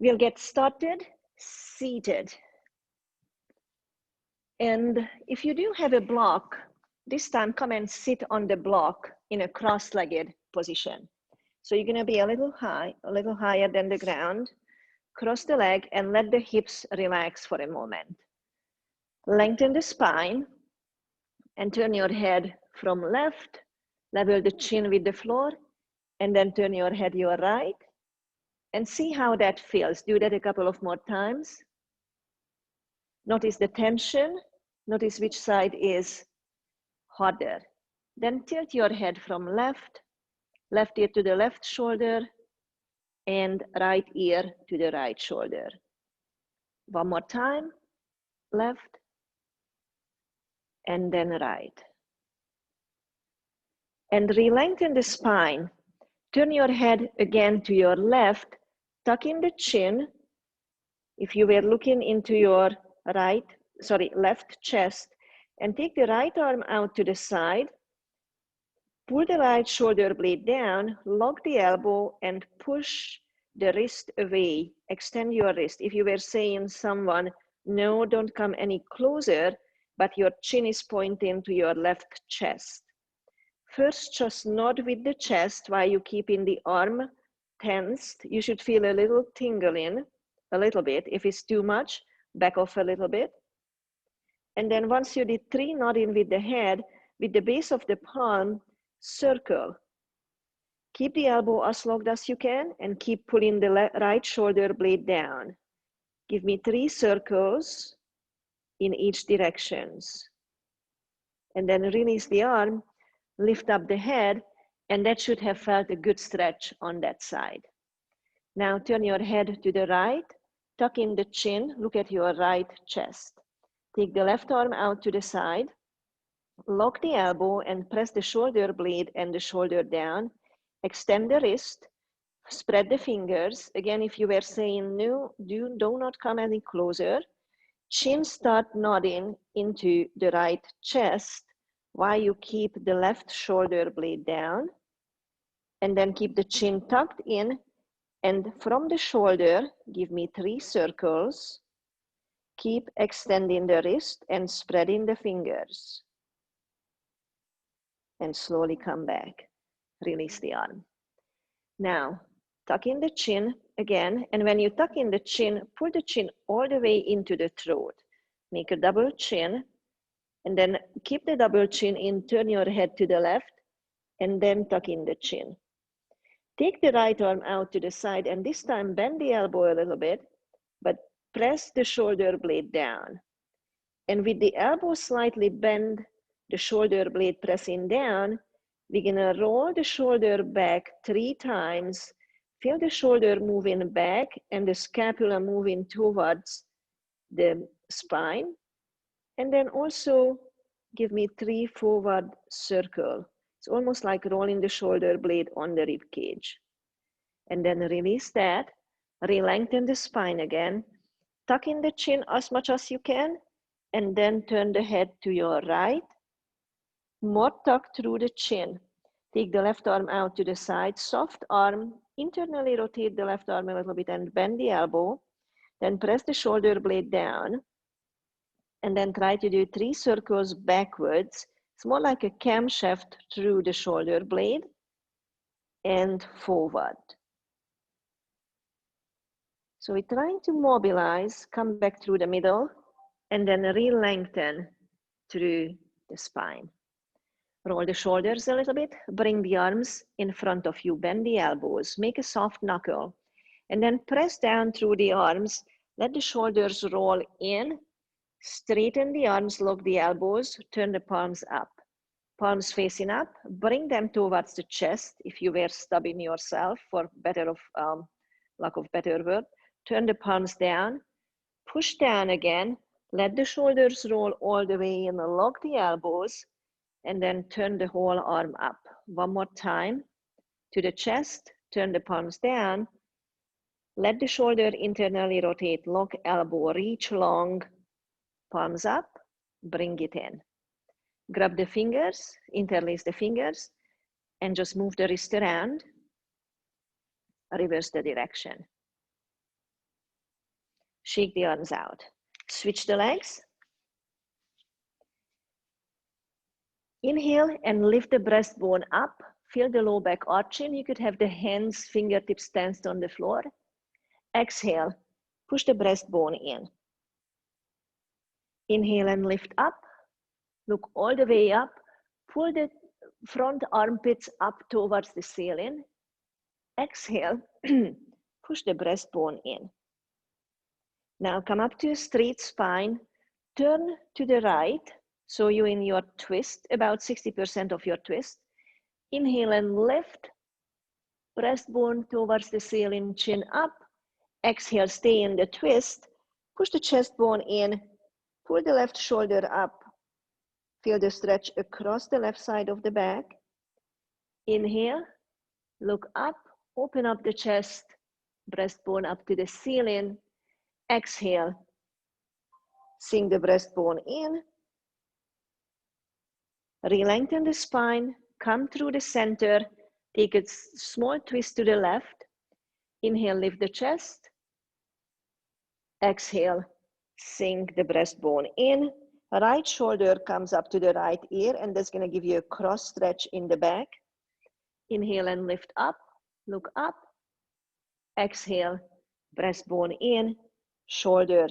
We'll get started seated. And if you do have a block, this time come and sit on the block in a cross-legged position. So you're gonna be a little higher than the ground. Cross the leg and let the hips relax for a moment. Lengthen the spine and turn your head from left, level the chin with the floor, and then turn your head your right, and see how that feels. Do that a couple of more times. Notice the tension. Notice which side is harder. Then tilt your head from left ear to the left shoulder, and right ear to the right shoulder. One more time, left, and then right. And re-lengthen the spine. Turn your head again to your left, tuck in the chin. If you were looking into your left chest, and take the right arm out to the side, pull the right shoulder blade down, lock the elbow, and push the wrist away. Extend your wrist. If you were saying someone, no, don't come any closer, but your chin is pointing to your left chest. First, just nod with the chest while you keeping the arm tensed. You should feel a little tingling, a little bit. If it's too much, back off a little bit. And then once you did 3 nodding with the head, with the base of the palm, circle. Keep the elbow as locked as you can and keep pulling the right shoulder blade down. Give me 3 circles in each directions. And then release the arm, lift up the head, and that should have felt a good stretch on that side. Now turn your head to the right, tuck in the chin, look at your right chest. Take the left arm out to the side, lock the elbow and press the shoulder blade and the shoulder down. Extend the wrist, spread the fingers. Again, if you were saying no, do not come any closer. Chin start nodding into the right chest while you keep the left shoulder blade down. And then keep the chin tucked in. And from the shoulder, give me 3 circles. Keep extending the wrist and spreading the fingers. And slowly come back. Release the arm. Now, tuck in the chin again. And when you tuck in the chin, pull the chin all the way into the throat. Make a double chin. And then keep the double chin in, turn your head to the left, and then tuck in the chin. Take the right arm out to the side, and this time bend the elbow a little bit, but press the shoulder blade down. And with the elbow slightly bent, the shoulder blade pressing down, we're gonna roll the shoulder back 3 times. Feel the shoulder moving back and the scapula moving towards the spine. And then also give me 3 forward circles. It's almost like rolling the shoulder blade on the rib cage. And then release that, re-lengthen the spine again, tuck in the chin as much as you can, and then turn the head to your right. More tuck through the chin. Take the left arm out to the side, soft arm, internally rotate the left arm a little bit and bend the elbow. Then press the shoulder blade down. And then try to do 3 circles backwards. It's more like a camshaft through the shoulder blade and forward. So we're trying to mobilize, come back through the middle, and then re-lengthen through the spine. Roll the shoulders a little bit, bring the arms in front of you, bend the elbows, make a soft knuckle, and then press down through the arms, let the shoulders roll in, straighten the arms, lock the elbows, turn the palms up. Palms facing up, bring them towards the chest. If you were stubbing yourself, for lack of better word, turn the palms down, push down again, let the shoulders roll all the way in, lock the elbows, and then turn the whole arm up. One more time, to the chest, turn the palms down, let the shoulder internally rotate, lock elbow, reach long, palms up, bring it in. Grab the fingers, interlace the fingers, and just move the wrist around, reverse the direction. Shake the arms out. Switch the legs. Inhale and lift the breastbone up. Feel the low back arching. You could have the hands, fingertips tensed on the floor. Exhale, push the breastbone in. Inhale and lift up. Look all the way up. Pull the front armpits up towards the ceiling. Exhale, push the breastbone in. Now come up to a straight spine. Turn to the right. So you're in your twist, about 60% of your twist. Inhale and lift. Breastbone towards the ceiling, chin up. Exhale, stay in the twist. Push the chest bone in. Pull the left shoulder up. Feel the stretch across the left side of the back. Inhale, look up, open up the chest, breastbone up to the ceiling. Exhale, sink the breastbone in. Re-lengthen the spine, come through the center, take a small twist to the left. Inhale, lift the chest. Exhale, sink the breastbone in. Right shoulder comes up to the right ear, and that's going to give you a cross stretch in the back. Inhale and lift up, look up. Exhale, breastbone in, shoulder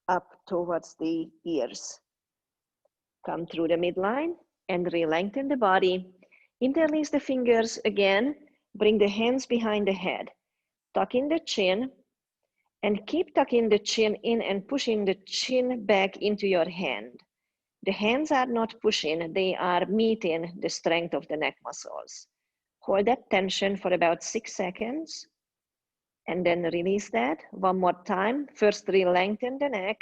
up towards the ears. Come through the midline and re-lengthen the body. Interlace the fingers again. Bring the hands behind the head. Tuck in the chin and keep tucking the chin in and pushing the chin back into your hand. The hands are not pushing, they are meeting the strength of the neck muscles. Hold that tension for about 6 seconds and then release that. One more time. First re-lengthen the neck,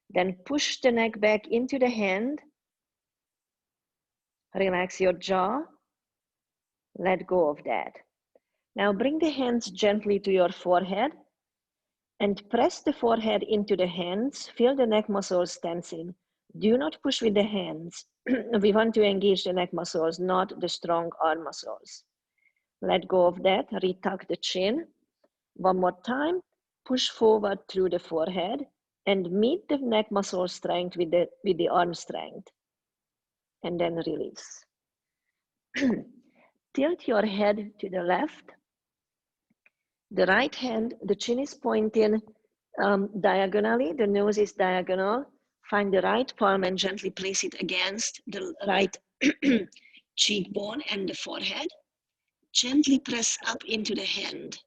then push the neck back into the hand. Relax your jaw. Let go of that. Now bring the hands gently to your forehead and press the forehead into the hands. Feel the neck muscles tensing. Do not push with the hands. We want to engage the neck muscles, not the strong arm muscles. Let go of that. Retuck the chin. One more time. Push forward through the forehead and meet the neck muscle strength with the arm strength. And then release. Tilt your head to the left. The right hand, the chin is pointing diagonally, the nose is diagonal. Find the right palm and gently place it against the right cheekbone and the forehead. Gently press up into the hand.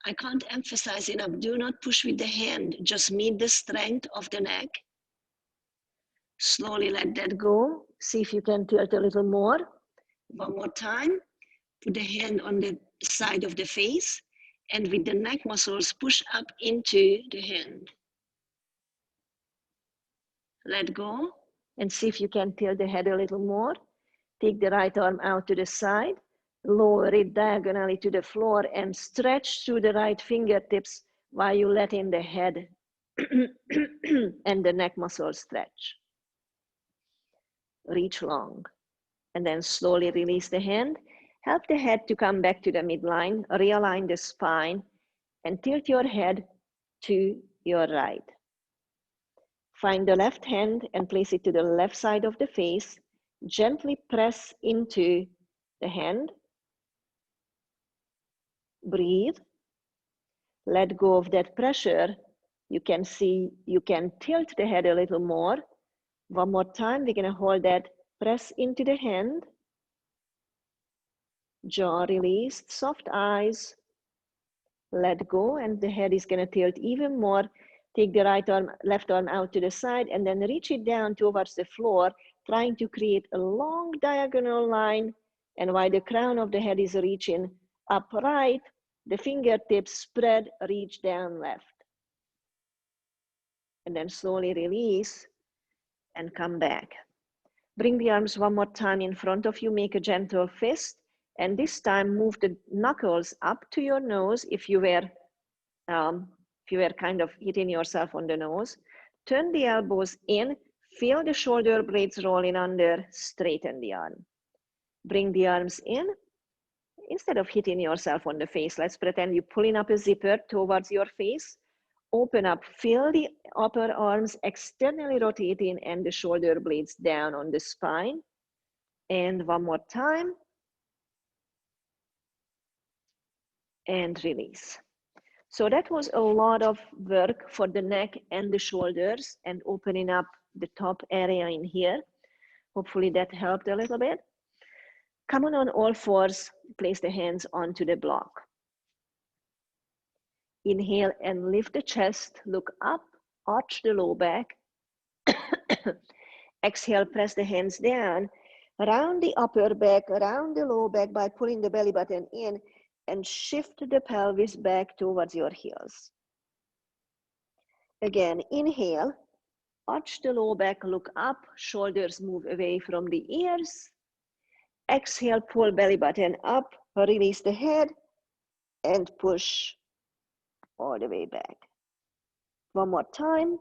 I can't emphasize enough, do not push with the hand, just meet the strength of the neck. Slowly let that go. See if you can tilt a little more. One more time. Put the hand on the side of the face and with the neck muscles push up into the hand. Let go and see if you can tilt the head a little more. Take the right arm out to the side, lower it diagonally to the floor and stretch through the right fingertips while you let in the head and the neck muscles stretch. Reach long and then slowly release the hand. Help the head to come back to the midline, realign the spine, and tilt your head to your right. Find the left hand and place it to the left side of the face. Gently press into the hand. Breathe. Let go of that pressure. You can see, you can tilt the head a little more. One more time, we're gonna hold that, press into the hand. Jaw released, soft eyes. Let go, and the head is gonna tilt even more. Take the right arm, left arm out to the side, and then reach it down towards the floor, trying to create a long diagonal line. And while the crown of the head is reaching upright, the fingertips spread, reach down left. And then slowly release and come back. Bring the arms one more time in front of you, make a gentle fist. And this time move the knuckles up to your nose if you were kind of hitting yourself on the nose. Turn the elbows in, feel the shoulder blades rolling under, straighten the arm. Bring the arms in. Instead of hitting yourself on the face, let's pretend you're pulling up a zipper towards your face. Open up, feel the upper arms externally rotating and the shoulder blades down on the spine. And one more time. And release. So that was a lot of work for the neck and the shoulders and opening up the top area in here. Hopefully that helped a little bit. Come on all fours, place the hands onto the block. Inhale and lift the chest, look up, arch the low back. Exhale, press the hands down, round the upper back, around the low back by pulling the belly button in and shift the pelvis back towards your heels. Again, inhale, arch the low back, look up, shoulders move away from the ears. Exhale, pull belly button up, release the head, and push all the way back. One more time.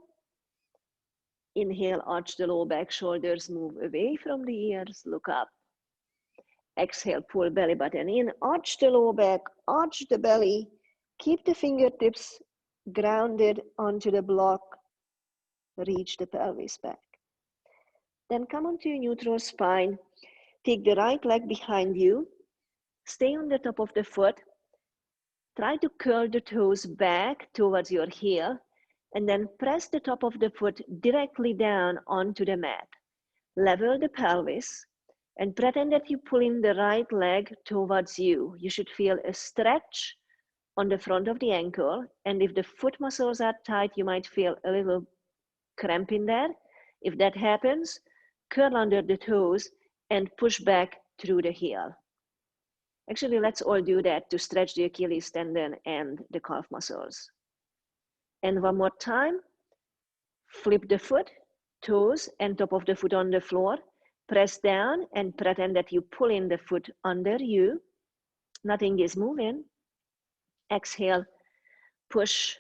Inhale, arch the low back, shoulders move away from the ears, look up. Exhale, pull belly button in, arch the low back, arch the belly, keep the fingertips grounded onto the block, reach the pelvis back. Then come onto your neutral spine, take the right leg behind you, stay on the top of the foot, try to curl the toes back towards your heel, and then press the top of the foot directly down onto the mat. Level the pelvis, and pretend that you pull in the right leg towards you. You should feel a stretch on the front of the ankle, and if the foot muscles are tight, you might feel a little cramp in there. If that happens, curl under the toes and push back through the heel. Actually, let's all do that to stretch the Achilles tendon and the calf muscles. And one more time, flip the foot, toes and top of the foot on the floor. Press down and pretend that you pull in the foot under you. Nothing is moving. Exhale, push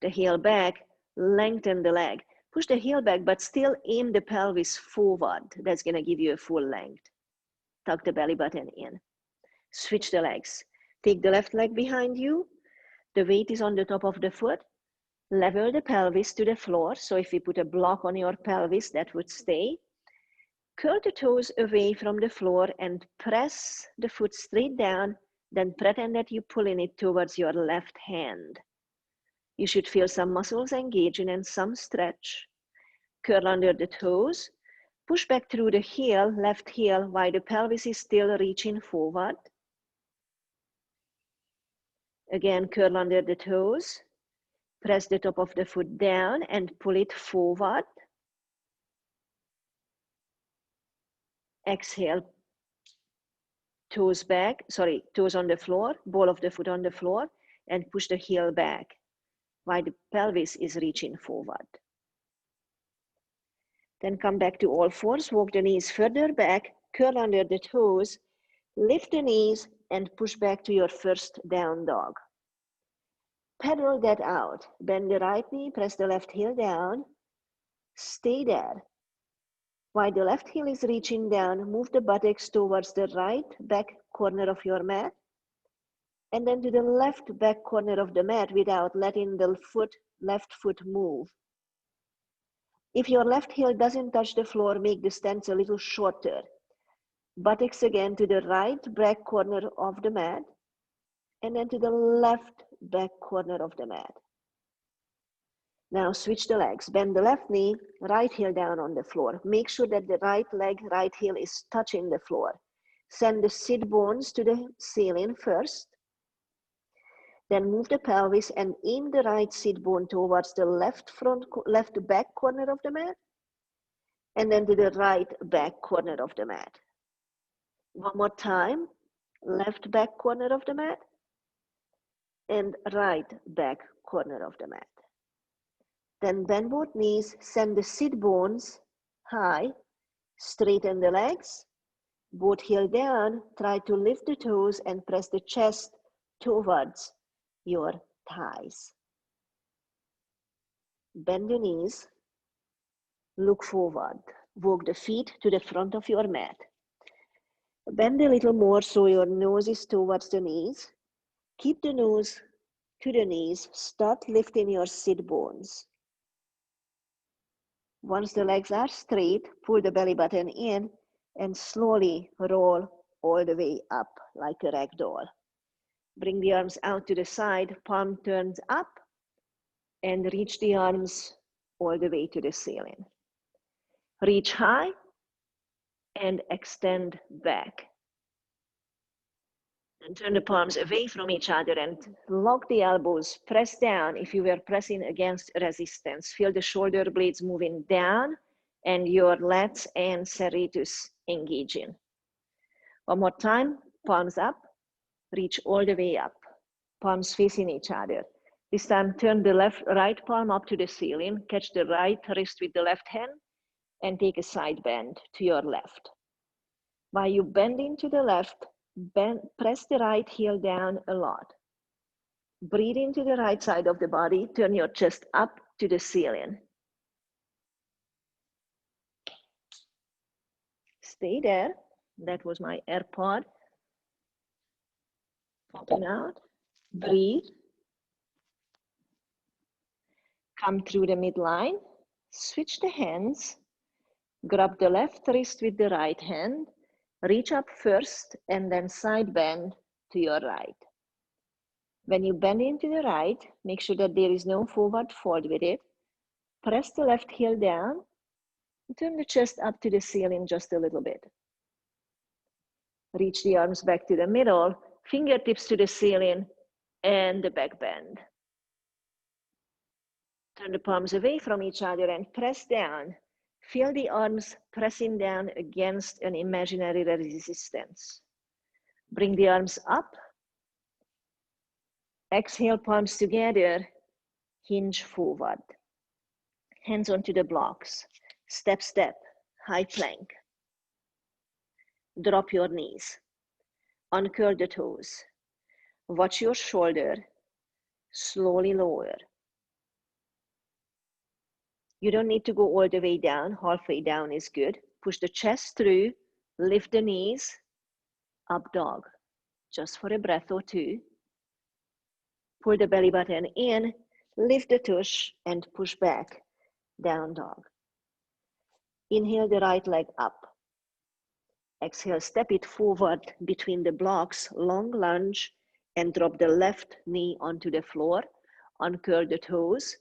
the heel back, lengthen the leg. Push the heel back, but still aim the pelvis forward. That's gonna give you a full length. Tuck the belly button in. Switch the legs. Take the left leg behind you. The weight is on the top of the foot. Level the pelvis to the floor. So if you put a block on your pelvis, that would stay. Curl the toes away from the floor and press the foot straight down. Then pretend that you pull in it towards your left hand. You should feel some muscles engaging and some stretch. Curl under the toes. Push back through the heel, left heel, while the pelvis is still reaching forward. Again, curl under the toes. Press the top of the foot down and pull it forward. Exhale, toes back, toes on the floor, ball of the foot on the floor, and push the heel back while the pelvis is reaching forward. Then come back to all fours, walk the knees further back, curl under the toes, lift the knees, and push back to your first down dog. Pedal that out. Bend the right knee, press the left heel down. Stay there. While the left heel is reaching down, move the buttocks towards the right back corner of your mat. And then to the left back corner of the mat without letting the left foot move. If your left heel doesn't touch the floor, make the stance a little shorter. Buttocks again to the right back corner of the mat. And then to the left back corner of the mat. Now switch the legs. Bend the left knee, right heel down on the floor. Make sure that the right leg, right heel is touching the floor. Send the sit bones to the ceiling first. Then move the pelvis and aim the right sit bone towards the left back corner of the mat. And then to the right back corner of the mat. One more time. Left back corner of the mat. And right back corner of the mat. Then bend both knees, send the sit bones high, straighten the legs, both heel down, try to lift the toes and press the chest towards your thighs. Bend the knees, look forward, walk the feet to the front of your mat. Bend a little more so your nose is towards the knees. Keep the nose to the knees, start lifting your sit bones. Once the legs are straight, pull the belly button in and slowly roll all the way up like a rag doll. Bring the arms out to the side, palm turns up, and reach the arms all the way to the ceiling. Reach high and extend back. And turn the palms away from each other and lock the elbows. Press down if you were pressing against resistance. Feel the shoulder blades moving down and your lats and serratus engaging. One more time, palms up, reach all the way up. Palms facing each other. This time, turn the right palm up to the ceiling, catch the right wrist with the left hand, and take a side bend to your left. While you bend into the left, press the right heel down a lot. Breathe into the right side of the body, turn your chest up to the ceiling. Stay there. That was my AirPod. Popping out. Breathe. Come through the midline. Switch the hands. Grab the left wrist with the right hand. Reach up first and then side bend to your right. When you bend into the right, make sure that there is no forward fold with it. Press the left heel down. Turn the chest up to the ceiling just a little bit. Reach the arms back to the middle, fingertips to the ceiling, and the back bend. Turn the palms away from each other and press down. Feel the arms pressing down against an imaginary resistance. Bring the arms up. Exhale, palms together, hinge forward. Hands onto the blocks. Step, step, high plank. Drop your knees. Uncurl the toes. Watch your shoulder. Slowly lower. You don't need to go all the way down. Halfway down is good. Push the chest through. Lift the knees. Up dog. Just for a breath or two. Pull the belly button in. Lift the tush and push back. Down dog. Inhale the right leg up. Exhale, step it forward between the blocks, long lunge, and drop the left knee onto the floor. Uncurl the toes.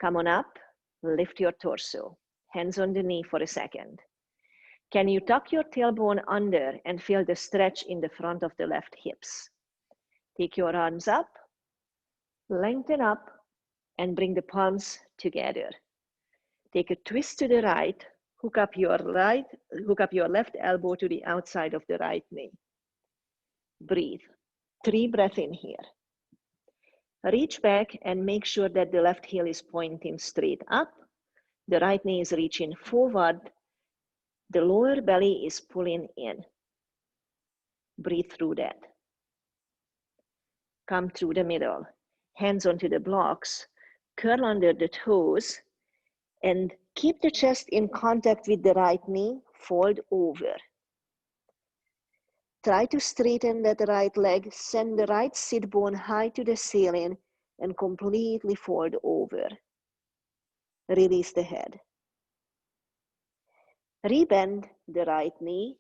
Come on up, lift your torso. Hands on the knee for a second. Can you tuck your tailbone under and feel the stretch in the front of the left hips? Take your arms up, lengthen up, and bring the palms together. Take a twist to the right. Hook up your left elbow to the outside of the right knee. Breathe. 3 breaths in here. Reach back and make sure that the left heel is pointing straight up. The right knee is reaching forward. The lower belly is pulling in. Breathe through that. Come through the middle. Hands onto the blocks. Curl under the toes. And keep the chest in contact with the right knee, fold over. Try to straighten that right leg, send the right sit bone high to the ceiling, and completely fold over. Release the head. Rebend the right knee,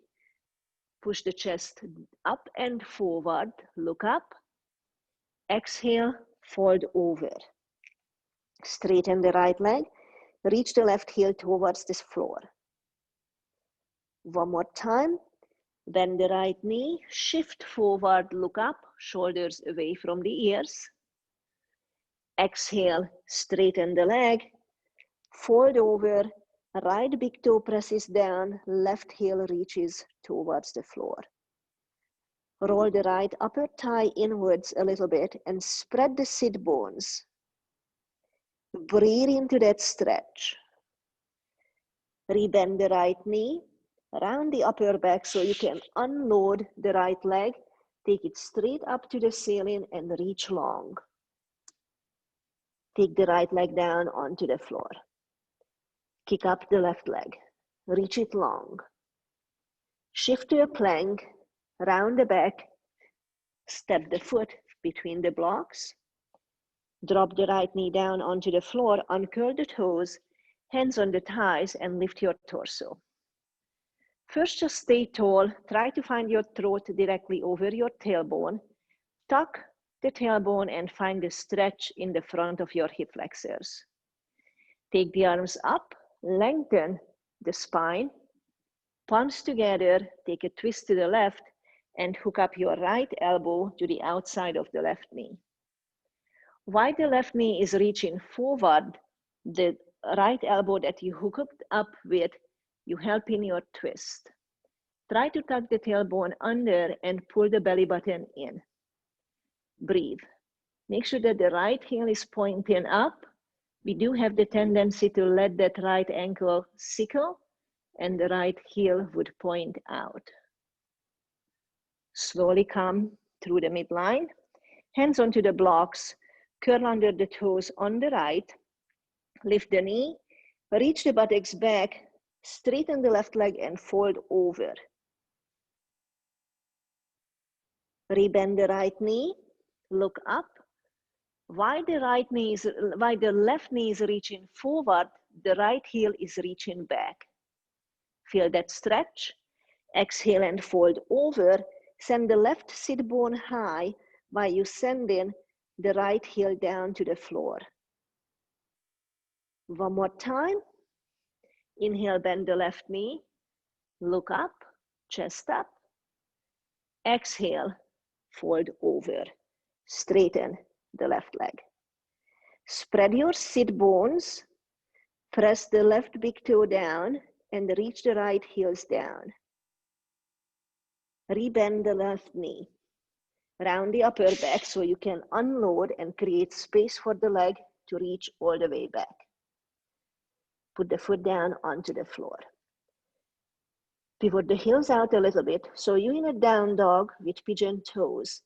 push the chest up and forward, look up. Exhale, fold over. Straighten the right leg. Reach the left heel towards this floor. One more time. Bend the right knee, shift forward, look up, shoulders away from the ears. Exhale, straighten the leg, fold over, right big toe presses down, left heel reaches towards the floor. Roll the right upper thigh inwards a little bit and spread the sit bones. Breathe into that stretch. Rebend the right knee, round the upper back so you can unload the right leg. Take it straight up to the ceiling and reach long. Take the right leg down onto the floor. Kick up the left leg. Reach it long. Shift to a plank, round the back. Step the foot between the blocks. Drop the right knee down onto the floor, uncurl the toes, hands on the thighs, and lift your torso. First, just stay tall. Try to find your throat directly over your tailbone. Tuck the tailbone and find a stretch in the front of your hip flexors. Take the arms up, lengthen the spine, palms together, take a twist to the left, and hook up your right elbow to the outside of the left knee. While the left knee is reaching forward, the right elbow that you hooked up with, you help in your twist. Try to tuck the tailbone under and pull the belly button in. Breathe. Make sure that the right heel is pointing up. We do have the tendency to let that right ankle sickle, and the right heel would point out. Slowly come through the midline. Hands onto the blocks. Curl under the toes on the right. Lift the knee. Reach the buttocks back. Straighten the left leg and fold over. Rebend the right knee. Look up. While the left knee is reaching forward, the right heel is reaching back. Feel that stretch. Exhale and fold over. Send the left sit bone high while you send in the right heel down to the floor. One more time. Inhale, bend the left knee. Look up, chest up. Exhale, fold over. Straighten the left leg. Spread your sit bones. Press the left big toe down and reach the right heels down. Rebend the left knee. Round the upper back so you can unload and create space for the leg to reach all the way back. Put the foot down onto the floor. Pivot the heels out a little bit so you're in a down dog with pigeon toes.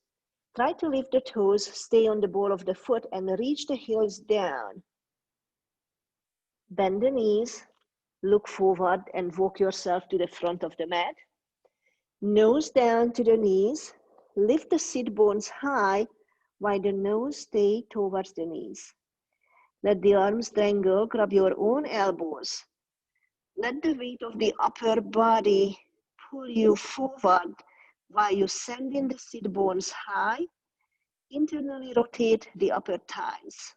Try to lift the toes, stay on the ball of the foot and reach the heels down. Bend the knees, look forward and walk yourself to the front of the mat. Nose down to the knees. Lift the sit bones high while the nose stays towards the knees. Let the arms dangle, grab your own elbows. Let the weight of the upper body pull you forward while you send in the sit bones high. Internally rotate the upper thighs.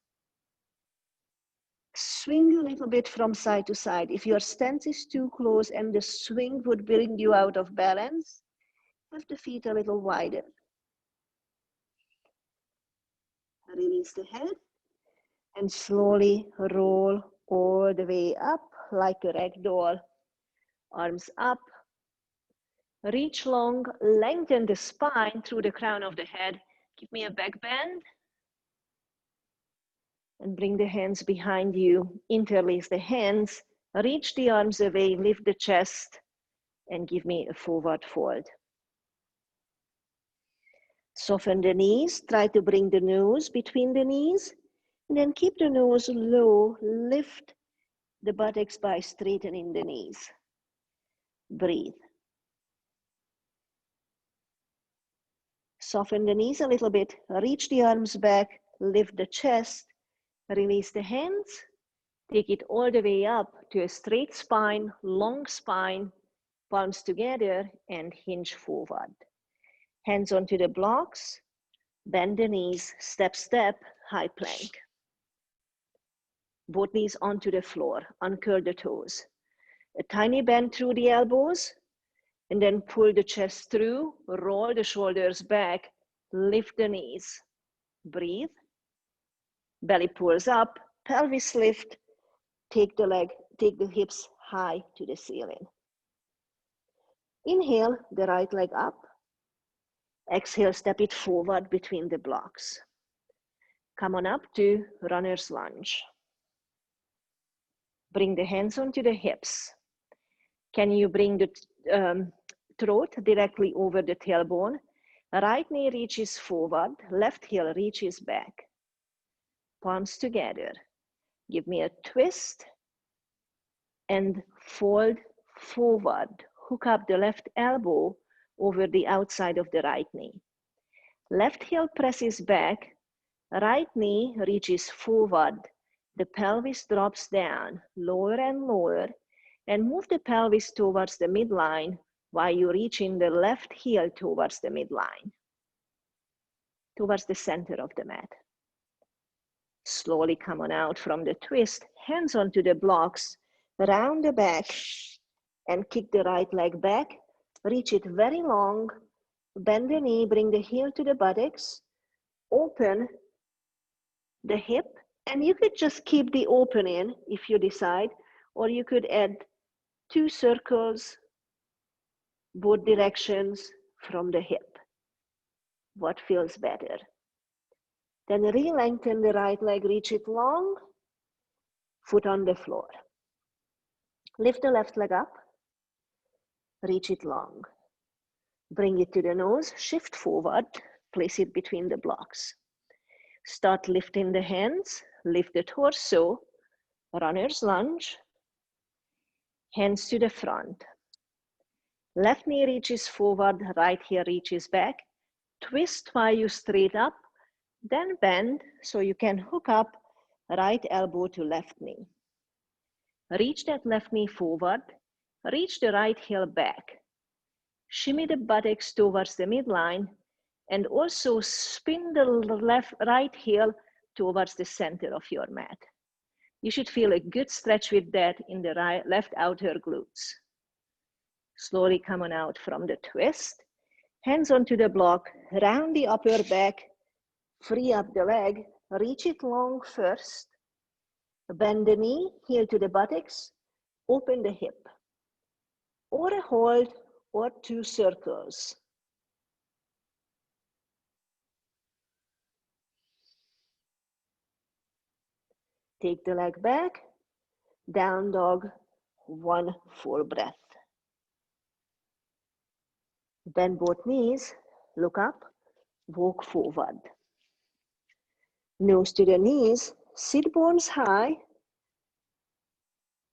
Swing a little bit from side to side. If your stance is too close and the swing would bring you out of balance, have the feet a little wider. Release the head and slowly roll all the way up like a ragdoll. Arms up. Reach long, lengthen the spine through the crown of the head. Give me a back bend. And bring the hands behind you. Interlace the hands. Reach the arms away, lift the chest, and give me a forward fold. Soften the knees, try to bring the nose between the knees, and then keep the nose low, lift the buttocks by straightening the knees. Breathe. Soften the knees a little bit, reach the arms back, lift the chest, release the hands, take it all the way up to a straight spine, long spine, palms together, and hinge forward. Hands onto the blocks, bend the knees, step, step, high plank. Both knees onto the floor, uncurl the toes. A tiny bend through the elbows, and then pull the chest through, roll the shoulders back, lift the knees. Breathe. Belly pulls up, pelvis lift, take the hips high to the ceiling. Inhale the right leg up. Exhale, step it forward between the blocks. Come on up to runner's lunge. Bring the hands onto the hips. Can you bring the throat directly over the tailbone? Right knee reaches forward, left heel reaches back. Palms together. Give me a twist and fold forward. Hook up the left elbow over the outside of the right knee. Left heel presses back, Right knee reaches forward. The pelvis drops down, lower and lower, and move the pelvis towards the midline while you reach in the left heel towards the midline, towards the center of the mat. Slowly come on out from the twist, hands onto the blocks, round the back, and kick the right leg back. Reach it very long, bend the knee, bring the heel to the buttocks, open the hip, and you could just keep the opening if you decide, or you could add 2 circles, both directions from the hip. What feels better? Then re-lengthen the right leg, reach it long, foot on the floor. Lift the left leg up, reach it long. Bring it to the nose, shift forward, place it between the blocks. Start lifting the hands, lift the torso, runner's lunge, hands to the front. Left knee reaches forward, right heel reaches back. Twist while you straight up, then bend so you can hook up right elbow to left knee. Reach that left knee forward, reach the right heel back. Shimmy the buttocks towards the midline, and also spin the right heel towards the center of your mat. You should feel a good stretch with that in the left outer glutes. Slowly come on out from the twist. Hands onto the block, round the upper back, free up the leg, reach it long first. Bend the knee, heel to the buttocks, open the hip. Or a hold, or 2 circles. Take the leg back, down dog, 1 full breath. Bend both knees, look up, walk forward. Nose to the knees, sit bones high,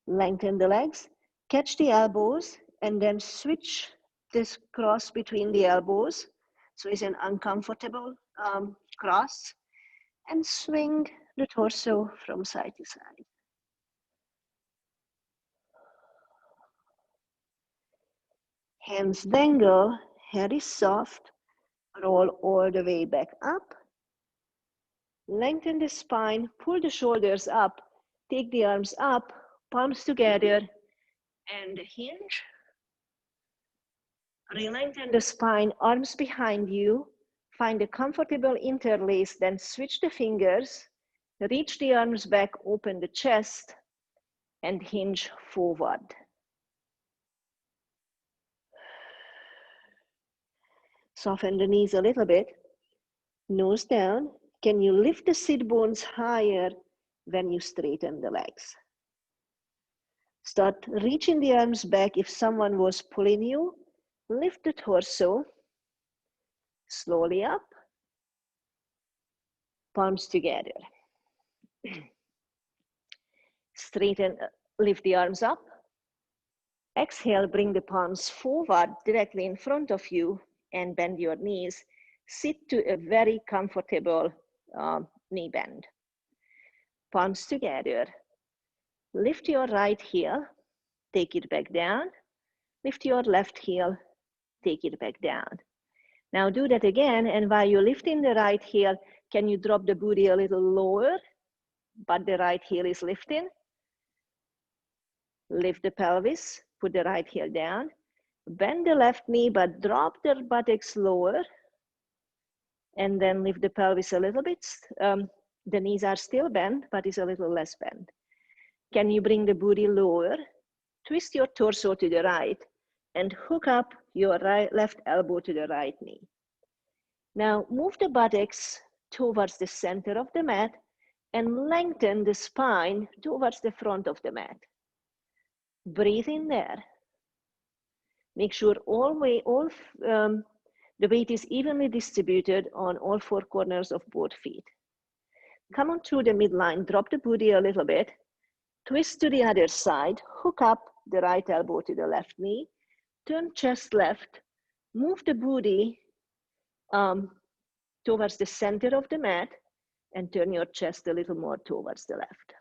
lengthen the legs, catch the elbows, and then switch this cross between the elbows. So it's an uncomfortable cross, and swing the torso from side to side. Hands dangle, head is soft, roll all the way back up. Lengthen the spine, pull the shoulders up, take the arms up, palms together, and hinge. Re-lengthen the spine, arms behind you. Find a comfortable interlace, then switch the fingers, reach the arms back, open the chest, and hinge forward. Soften the knees a little bit, nose down. Can you lift the sit bones higher when you straighten the legs? Start reaching the arms back. If someone was pulling you, lift the torso, slowly up, palms together. Straighten, lift the arms up. Exhale, bring the palms forward directly in front of you and bend your knees. Sit to a very comfortable knee bend. Palms together. Lift your right heel, take it back down. Lift your left heel, take it back down. Now do that again, and while you're lifting the right heel, can you drop the booty a little lower, but the right heel is lifting? Lift the pelvis, put the right heel down. Bend the left knee, but drop the buttocks lower. And then lift the pelvis a little bit. The knees are still bent, but it's a little less bent. Can you bring the booty lower? Twist your torso to the right and hook up your left elbow to the right knee. Now move the buttocks towards the center of the mat and lengthen the spine towards the front of the mat. Breathe in there. Make sure the weight is evenly distributed on all 4 corners of both feet. Come on through the midline, drop the booty a little bit, twist to the other side, hook up the right elbow to the left knee, turn chest left, move the booty towards the center of the mat, and turn your chest a little more towards the left.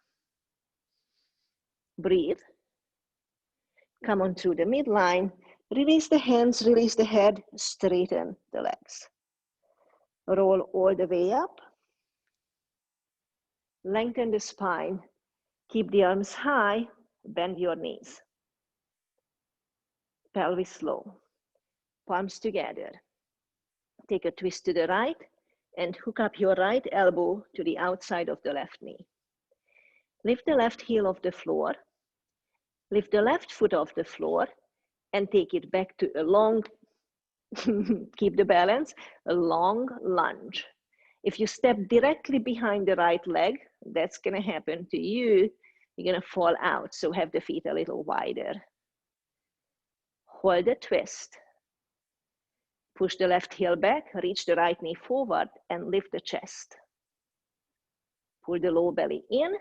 Breathe. Come on through the midline. Release the hands, release the head, straighten the legs. Roll all the way up. Lengthen the spine. Keep the arms high, bend your knees. Pelvis low. Palms together. Take a twist to the right and hook up your right elbow to the outside of the left knee. Lift the left heel off the floor. Lift the left foot off the floor and take it back to a long, keep the balance, a long lunge. If you step directly behind the right leg, that's gonna happen to you. You're gonna fall out, so have the feet a little wider. Hold the twist. Push the left heel back, reach the right knee forward and lift the chest. Pull the low belly in.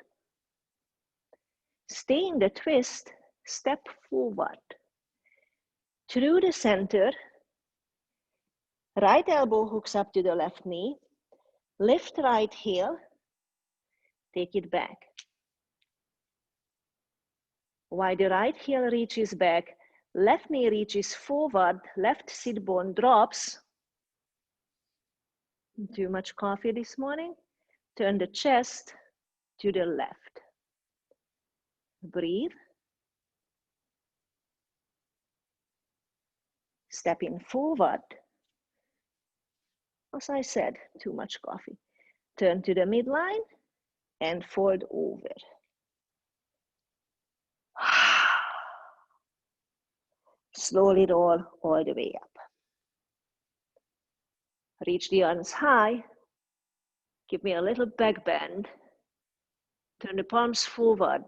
Stay in the twist, step forward. Through the center, right elbow hooks up to the left knee. Lift right heel, take it back. While the right heel reaches back, left knee reaches forward, left sit bone drops. Too much coffee this morning? Turn the chest to the left. Breathe. Step in forward. As I said, too much coffee. Turn to the midline and fold over. Slowly roll all the way up. Reach the arms high. Give me a little back bend. Turn the palms forward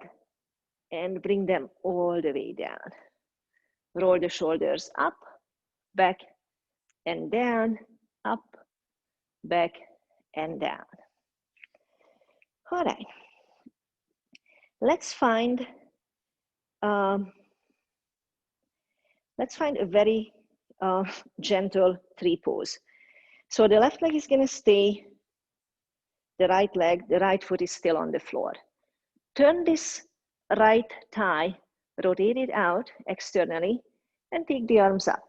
and bring them all the way down. Roll the shoulders up, back and down, up, back and down. All right. Let's find a very gentle tree pose. So the left leg is going to stay, the right foot is still on the floor. Turn this right thigh, rotate it out externally, and take the arms up.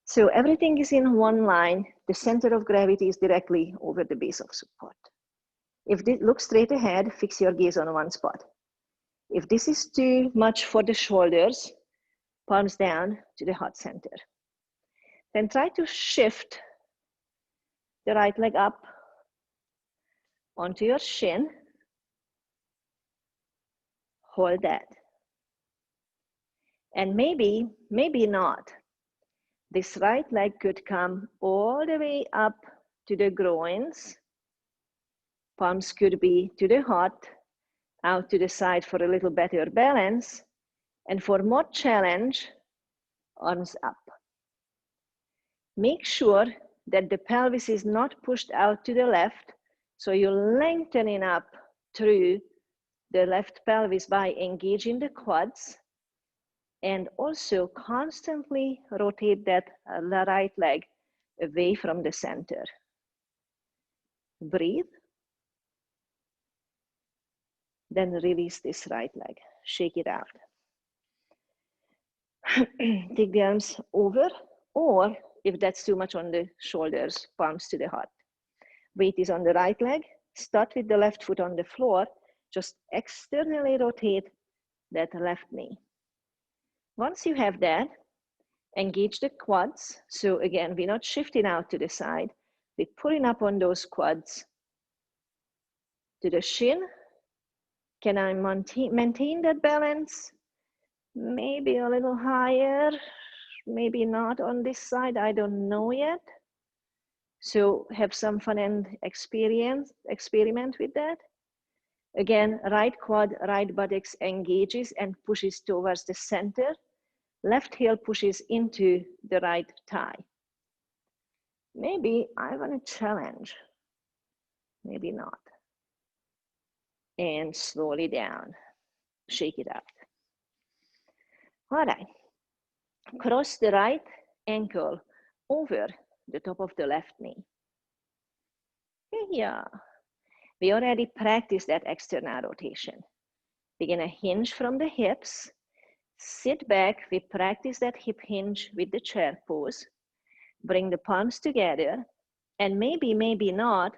So everything is in one line. The center of gravity is directly over the base of support. If this looks straight ahead, fix your gaze on one spot. If this is too much for the shoulders, palms down to the heart center. Then try to shift the right leg up onto your shin. Hold that. And maybe not. This right leg could come all the way up to the groins. Palms could be to the heart, out to the side for a little better balance. And for more challenge, arms up. Make sure that the pelvis is not pushed out to the left, so you're lengthening up through the left pelvis by engaging the quads, and also constantly rotate that right leg away from the center. Breathe. Then release this right leg. Shake it out. Take the arms over, or if that's too much on the shoulders, palms to the heart. Weight is on the right leg. Start with the left foot on the floor. Just externally rotate that left knee. Once you have that, engage the quads. So again, we're not shifting out to the side. We're pulling up on those quads to the shin. Can I maintain that balance? Maybe a little higher, maybe not on this side, I don't know yet. So have some fun and experiment with that. Again, right quad, right buttocks engages and pushes towards the center. Left heel pushes into the right thigh. Maybe I want to challenge, maybe not. And slowly down, shake it out. All right, cross the right ankle over the top of the left knee. Yeah. We already practiced that external rotation. Begin a hinge from the hips. Sit back. We practice that hip hinge with the chair pose. Bring the palms together. And maybe not,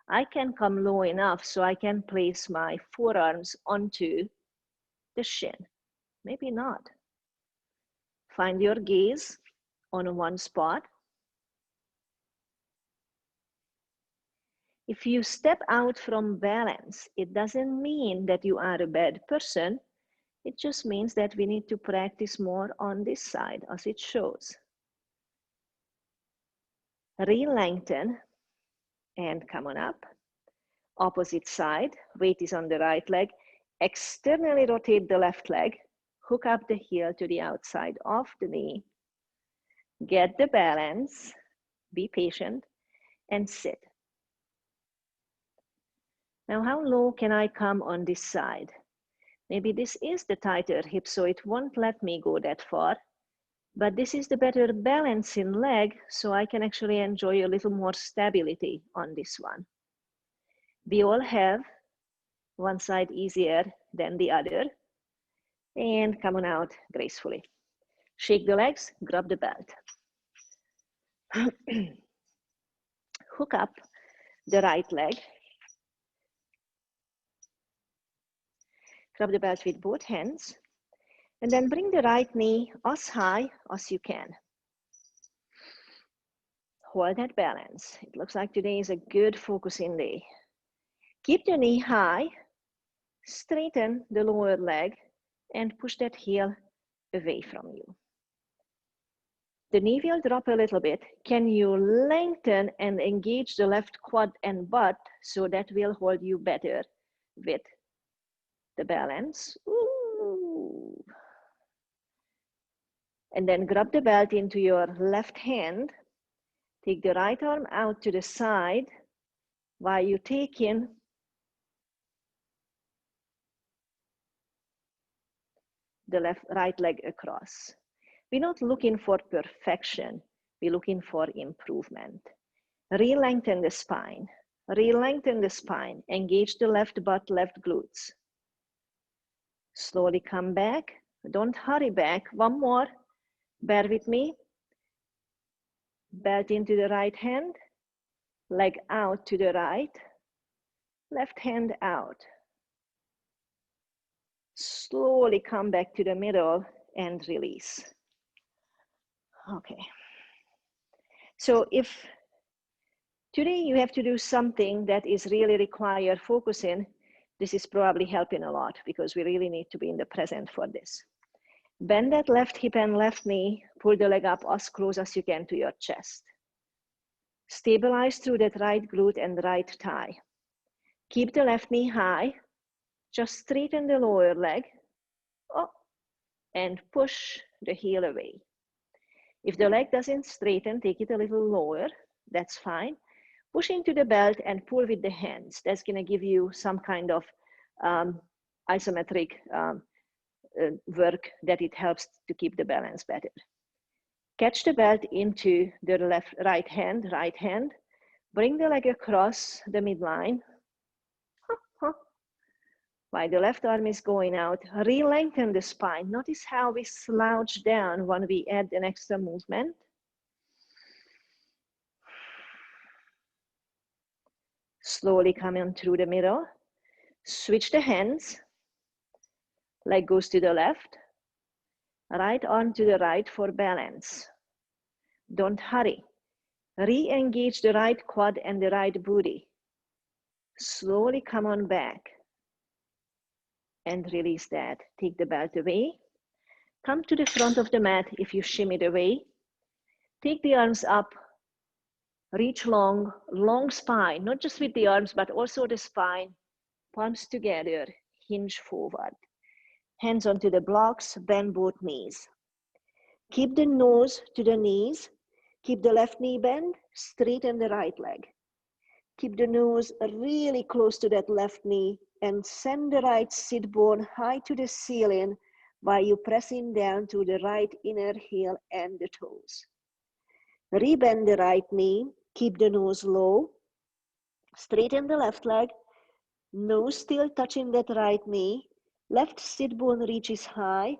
I can come low enough so I can place my forearms onto the shin. Maybe not. Find your gaze on one spot. If you step out from balance, it doesn't mean that you are a bad person. It just means that we need to practice more on this side as it shows. Re-lengthen and come on up. Opposite side, weight is on the right leg. Externally rotate the left leg. Hook up the heel to the outside of the knee. Get the balance, be patient, and sit. Now, how low can I come on this side? Maybe this is the tighter hip, so it won't let me go that far. But this is the better balancing leg, so I can actually enjoy a little more stability on this one. We all have one side easier than the other. And come on out gracefully. Shake the legs, grab the belt. Hook up the right leg. Grab the belt with both hands. And then bring the right knee as high as you can. Hold that balance. It looks like today is a good focusing day. Keep the knee high. Straighten the lower leg and push that heel away from you. The knee will drop a little bit. Can you lengthen and engage the left quad and butt so that will hold you better with the balance? Ooh. And then grab the belt into your left hand. Take the right arm out to the side while you take in the right leg across. We're not looking for perfection. We're looking for improvement. Re-lengthen the spine. Re-lengthen the spine. Engage the left butt, left glutes. Slowly come back. Don't hurry back. One more. Bear with me. Belt into the right hand. Leg out to the right. Left hand out. Slowly come back to the middle and release. Okay. So if today you have to do something that is really require focusing, this is probably helping a lot because we really need to be in the present for this. Bend that left hip and left knee, pull the leg up as close as you can to your chest. Stabilize through that right glute and right thigh. Keep the left knee high, just straighten the lower leg, and push the heel away. If the leg doesn't straighten, take it a little lower, that's fine. Push into the belt and pull with the hands. That's gonna give you some kind of isometric work that it helps to keep the balance better. Catch the belt into the right hand, bring the leg across the midline. While the left arm is going out, re-lengthen the spine. Notice how we slouch down when we add an extra movement. Slowly come in through the middle. Switch the hands. Leg goes to the left. Right arm to the right for balance. Don't hurry. Re-engage the right quad and the right booty. Slowly come on back. And release that. Take the belt away. Come to the front of the mat if you shimmy it away. Take the arms up. Reach long, long spine, not just with the arms, but also the spine. Palms together, hinge forward. Hands onto the blocks, bend both knees. Keep the nose to the knees. Keep the left knee bent, straighten the right leg. Keep the nose really close to that left knee and send the right sit bone high to the ceiling while you pressing down to the right inner heel and the toes. Rebend the right knee, keep the nose low, Straighten the left leg, nose still touching that right knee, left sit bone reaches high,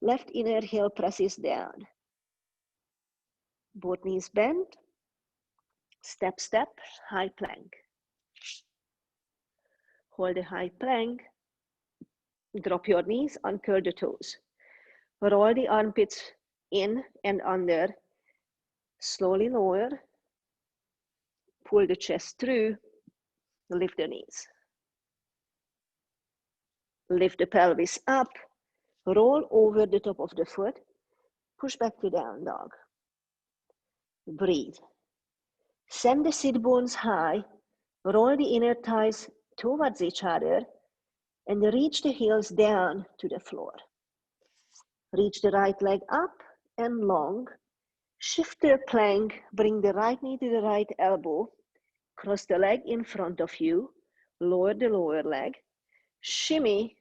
left inner heel presses down. Both knees bent, step, step, high plank. Hold a high plank, drop your knees, uncurl the toes. Roll the armpits in and under, slowly lower, pull the chest through, lift the knees. Lift the pelvis up, roll over the top of the foot, push back to down dog. Breathe. Send the sit bones high, roll the inner thighs towards each other, and reach the heels down to the floor. Reach the right leg up and long. Shift the plank, bring the right knee to the right elbow, cross the leg in front of you, lower the lower leg, shimmy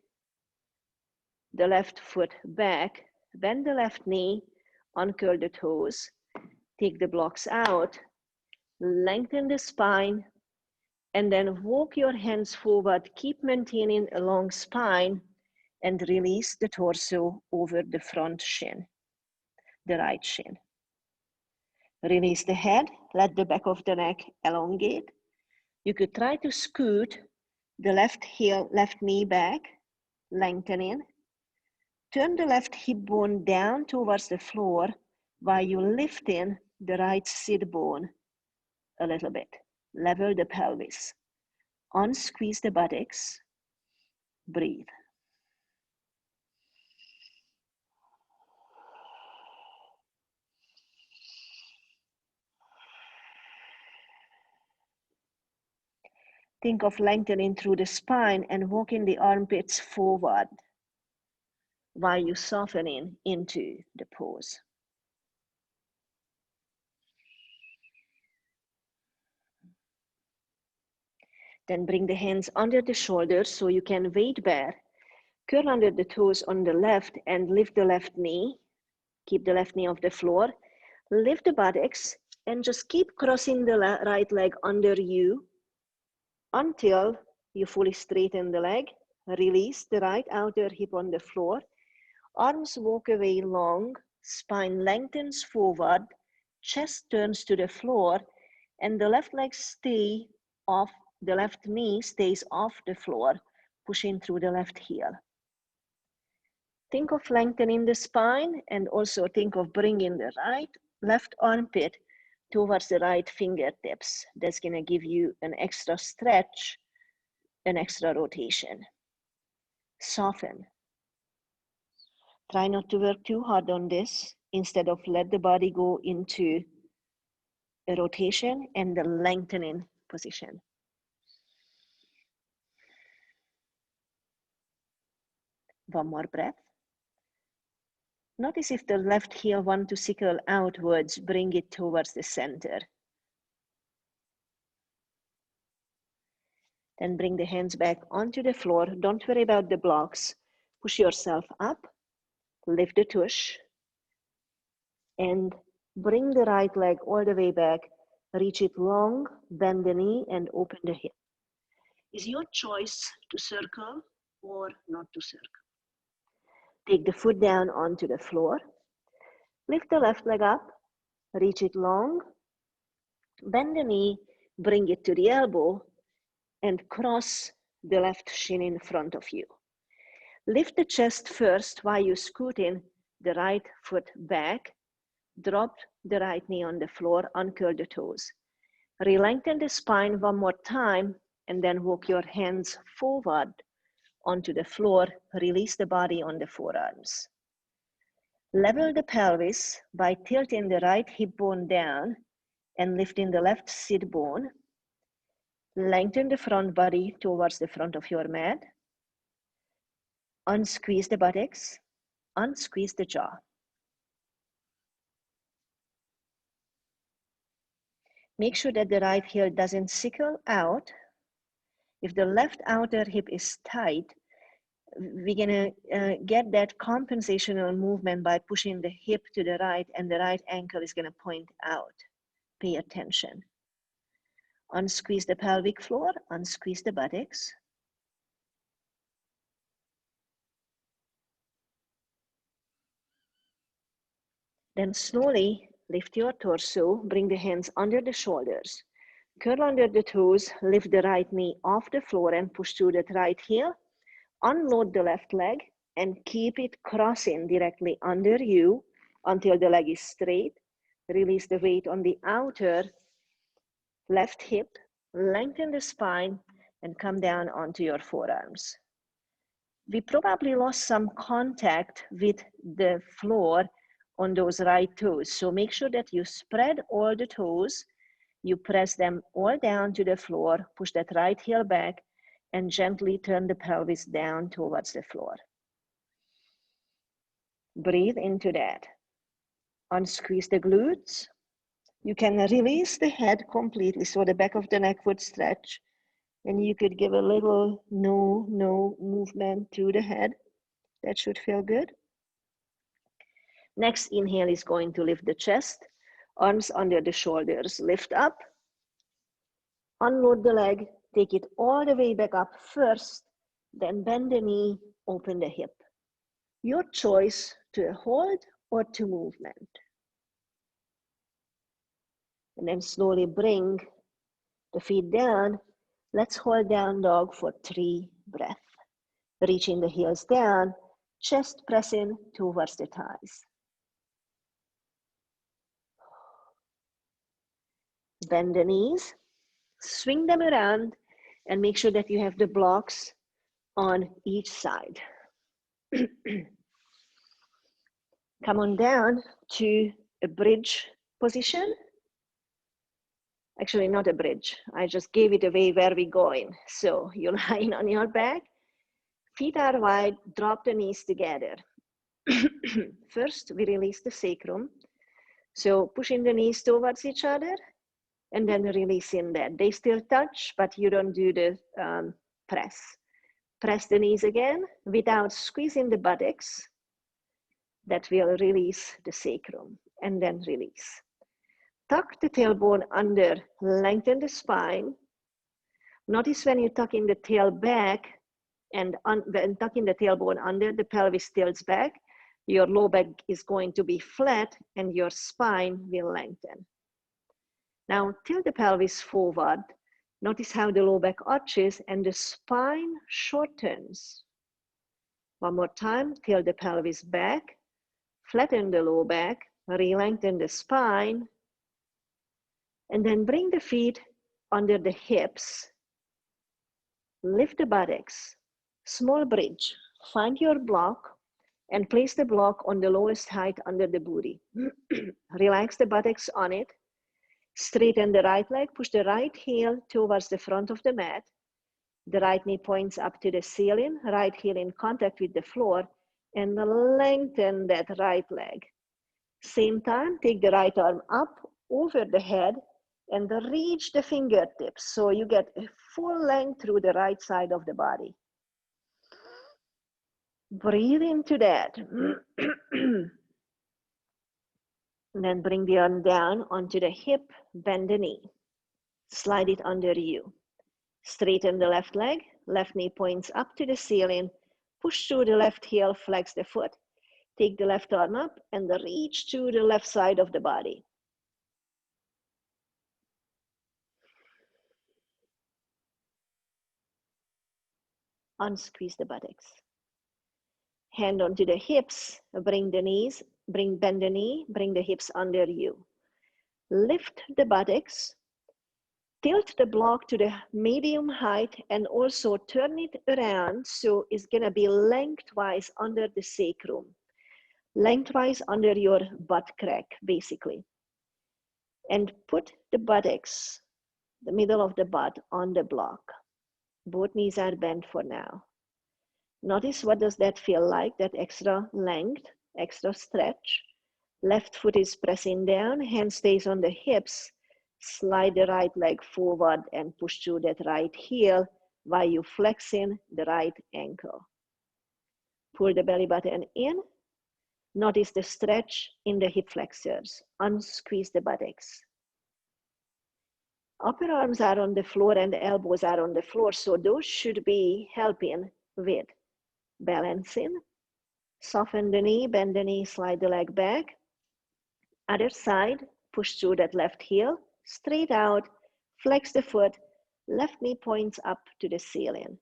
the left foot back, bend the left knee, uncurl the toes, take the blocks out, lengthen the spine, and then walk your hands forward, keep maintaining a long spine, and release the torso over the front shin, the right shin. Release the head, let the back of the neck elongate. You could try to scoot the left heel, left knee back, lengthening. Turn the left hip bone down towards the floor while you lift in the right sit bone a little bit. Level the pelvis. Unsqueeze the buttocks. Breathe. Think of lengthening through the spine and walking the armpits forward while you softening into the pose. Then bring the hands under the shoulders so you can weight bear. Curl under the toes on the left and lift the left knee. Keep the left knee off the floor. Lift the buttocks and just keep crossing the right leg under you until you fully straighten the leg. Release the right outer hip on the floor. Arms walk away long, spine lengthens forward, chest turns to the floor, and the left leg stays off, the left knee stays off the floor, pushing through the left heel. Think of lengthening the spine and also think of bringing the left armpit towards the right fingertips. That's gonna give you an extra stretch, an extra rotation. Soften. Try not to work too hard on this. Instead of let the body go into a rotation and the lengthening position. One more breath. Notice if the left heel wants to sickle outwards, bring it towards the center. Then bring the hands back onto the floor. Don't worry about the blocks. Push yourself up, lift the tush, and bring the right leg all the way back. Reach it long, bend the knee, and open the hip. It's your choice to circle or not to circle. Take the foot down onto the floor. Lift the left leg up, reach it long, bend the knee, bring it to the elbow, and cross the left shin in front of you. Lift the chest first while you scooting the right foot back. Drop the right knee on the floor, uncurl the toes. Re-lengthen the spine one more time, and then walk your hands forward onto the floor. Release the body on the forearms. Level the pelvis by tilting the right hip bone down and lifting the left sit bone. Lengthen the front body towards the front of your mat. Unsqueeze the buttocks. Unsqueeze the jaw. Make sure that the right heel doesn't sickle out. If the left outer hip is tight, we're gonna get that compensational movement by pushing the hip to the right, and the right ankle is gonna point out. Pay attention. Unsqueeze the pelvic floor, unsqueeze the buttocks. Then slowly lift your torso, bring the hands under the shoulders. Curl under the toes, lift the right knee off the floor and push through the right heel. Unload the left leg and keep it crossing directly under you until the leg is straight. Release the weight on the outer left hip, lengthen the spine, and come down onto your forearms. We probably lost some contact with the floor on those right toes. So make sure that you spread all the toes, you press them all down to the floor, push that right heel back, and gently turn the pelvis down towards the floor. Breathe into that. Unsqueeze the glutes. You can release the head completely so the back of the neck would stretch, and you could give a little no movement to the head. That should feel good. Next inhale is going to lift the chest, arms under the shoulders, lift up, unload the leg, take it all the way back up first, then bend the knee, open the hip. Your choice to hold or to movement. And then slowly bring the feet down. Let's hold down dog for 3 breaths. Reaching the heels down, chest pressing towards the thighs. Bend the knees, swing them around, and make sure that you have the blocks on each side. Come on down to a bridge position. Actually, not a bridge. I just gave it away where we're going. So you're lying on your back, feet are wide, drop the knees together. First, we release the sacrum. So pushing the knees towards each other, and then releasing that. They still touch, but you don't do the press. Press the knees again without squeezing the buttocks. That will release the sacrum, and then release. Tuck the tailbone under, lengthen the spine. Notice when you tuck in the tail back and when tucking the tailbone under, the pelvis tilts back, your low back is going to be flat and your spine will lengthen. Now tilt the pelvis forward. Notice how the low back arches and the spine shortens. One more time, tilt the pelvis back, flatten the low back, re-lengthen the spine, and then bring the feet under the hips. Lift the buttocks, small bridge. Find your block and place the block on the lowest height under the booty. Relax the buttocks on it. Straighten the right leg, push the right heel towards the front of the mat. The right knee points up to the ceiling, right heel in contact with the floor, and lengthen that right leg. Same time, take the right arm up over the head and reach the fingertips so you get a full length through the right side of the body. Breathe into that. And then bring the arm down onto the hip, bend the knee. Slide it under you. Straighten the left leg, left knee points up to the ceiling. Push through the left heel, flex the foot. Take the left arm up and reach to the left side of the body. Unsqueeze the buttocks. Hand onto the hips, bring the knees, bend the knee, bring the hips under you. Lift the buttocks, tilt the block to the medium height and also turn it around so it's gonna be lengthwise under the sacrum. Lengthwise under your butt crack, basically. And put the buttocks, the middle of the butt, on the block. Both knees are bent for now. Notice what does that feel like, that extra length, extra stretch. Left foot is pressing down, hand stays on the hips. Slide the right leg forward and push through that right heel while you flexing the right ankle. Pull the belly button in. Notice the stretch in the hip flexors. Unsqueeze the buttocks. Upper arms are on the floor and the elbows are on the floor, so those should be helping with balancing. Soften the knee, bend the knee, slide the leg back. Other side, push through that left heel, straight out, flex the foot, left knee points up to the ceiling.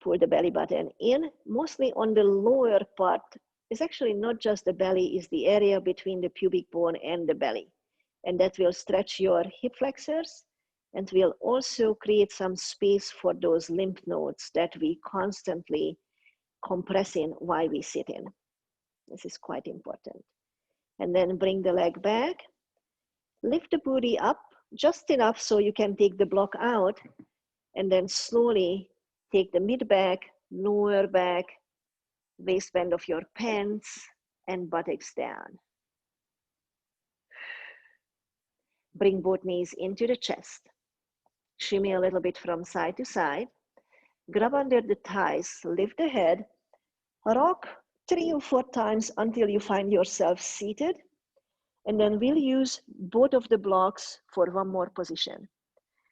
Pull the belly button in, mostly on the lower part. It's actually not just the belly, it's the area between the pubic bone and the belly. And that will stretch your hip flexors and will also create some space for those lymph nodes that we constantly compressing while we sit in. This is quite important. And then bring the leg back, lift the booty up just enough so you can take the block out, and then slowly take the mid back, lower back, waistband of your pants, and buttocks down. Bring both knees into the chest. Shimmy a little bit from side to side. Grab under the thighs, lift the head, rock 3 or 4 times until you find yourself seated. And then we'll use both of the blocks for one more position.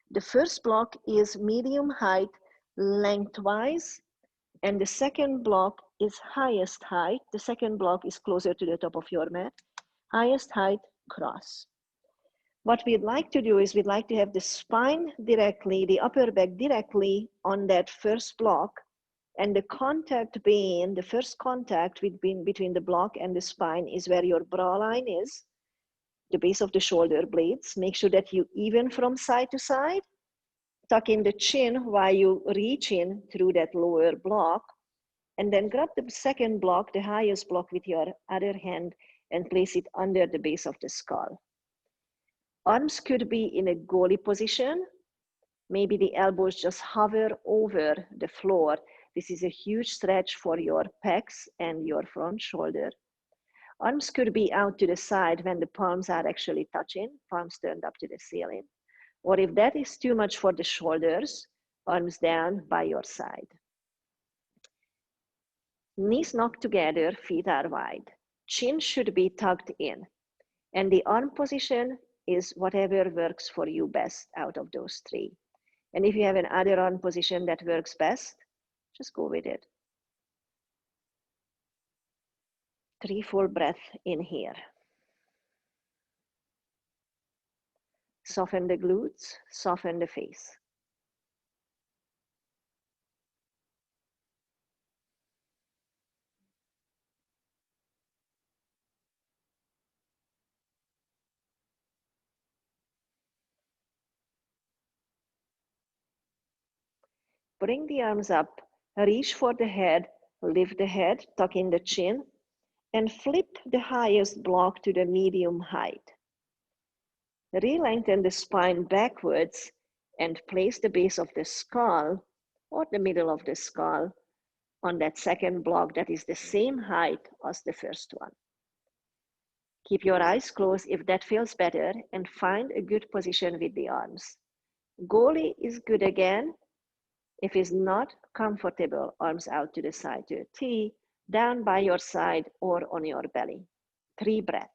The first block is medium height lengthwise, and the second block is highest height. The second block is closer to the top of your mat. Highest height cross. What we'd like to do is we'd like to have the spine directly, the upper back directly on that first block, and the contact being, the first contact between the block and the spine is where your brow line is, the base of the shoulder blades. Make sure that you even from side to side. Tuck in the chin while you reach in through that lower block, and then grab the second block, the highest block, with your other hand and place it under the base of the skull. Arms could be in a goalie position. Maybe the elbows just hover over the floor. This is a huge stretch for your pecs and your front shoulder. Arms could be out to the side when the palms are actually touching, palms turned up to the ceiling. Or if that is too much for the shoulders, arms down by your side. Knees knocked together, feet are wide. Chin should be tucked in. And the arm position is whatever works for you best out of those 3. And if you have another arm position that works best, just go with it. 3 full breaths in here. Soften the glutes, soften the face. Bring the arms up, reach for the head, lift the head, tuck in the chin, and flip the highest block to the medium height. Re-lengthen the spine backwards and place the base of the skull or the middle of the skull on that second block that is the same height as the first one. Keep your eyes closed if that feels better and find a good position with the arms. Goalie is good again. If it's not comfortable, arms out to the side to a T, down by your side or on your belly. 3 breaths.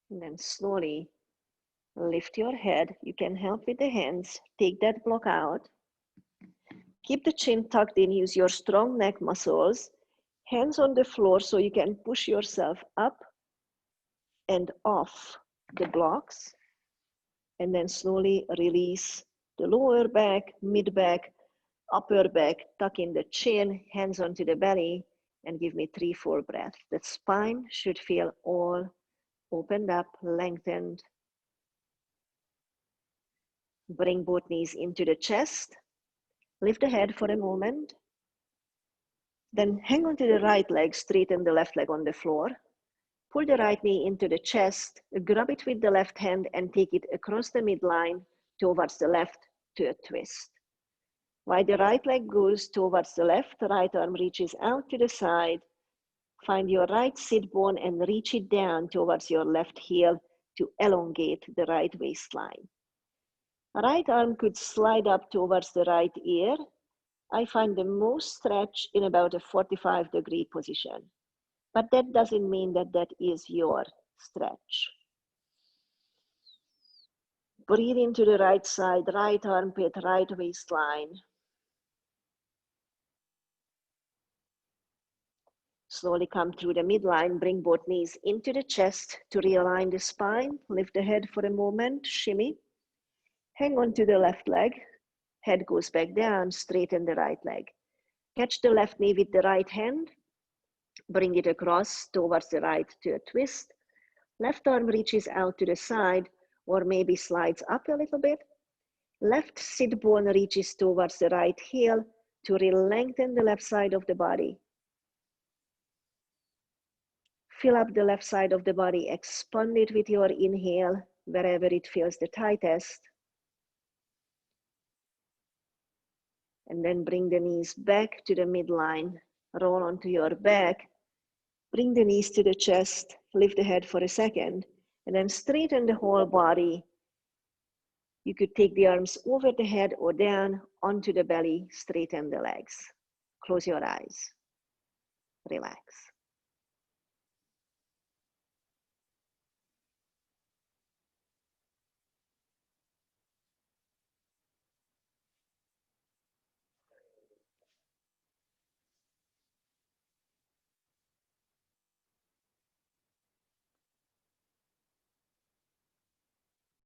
And then slowly lift your head. You can help with the hands. Take that block out. Keep the chin tucked in. Use your strong neck muscles. Hands on the floor so you can push yourself up and off the blocks. And then slowly release the lower back, mid back, upper back. Tuck in the chin, hands onto the belly, and give me 3 full breaths. The spine should feel all opened up, lengthened. Bring both knees into the chest. Lift the head for a moment. Then hang on to the right leg, straighten the left leg on the floor. Pull the right knee into the chest, grab it with the left hand and take it across the midline towards the left to a twist. While the right leg goes towards the left, the right arm reaches out to the side. Find your right sit bone and reach it down towards your left heel to elongate the right waistline. Right arm could slide up towards the right ear. I find the most stretch in about a 45-degree position, but that doesn't mean that that is your stretch. Breathe into the right side, right armpit, right waistline. Slowly come through the midline, bring both knees into the chest to realign the spine. Lift the head for a moment, shimmy. Hang on to the left leg. Head goes back down, straighten the right leg. Catch the left knee with the right hand. Bring it across towards the right to a twist. Left arm reaches out to the side or maybe slides up a little bit. Left sit bone reaches towards the right heel to lengthen the left side of the body. Fill up the left side of the body, expand it with your inhale wherever it feels the tightest. And then bring the knees back to the midline, roll onto your back, bring the knees to the chest, lift the head for a second, and then straighten the whole body. You could take the arms over the head or down onto the belly, straighten the legs. Close your eyes, relax.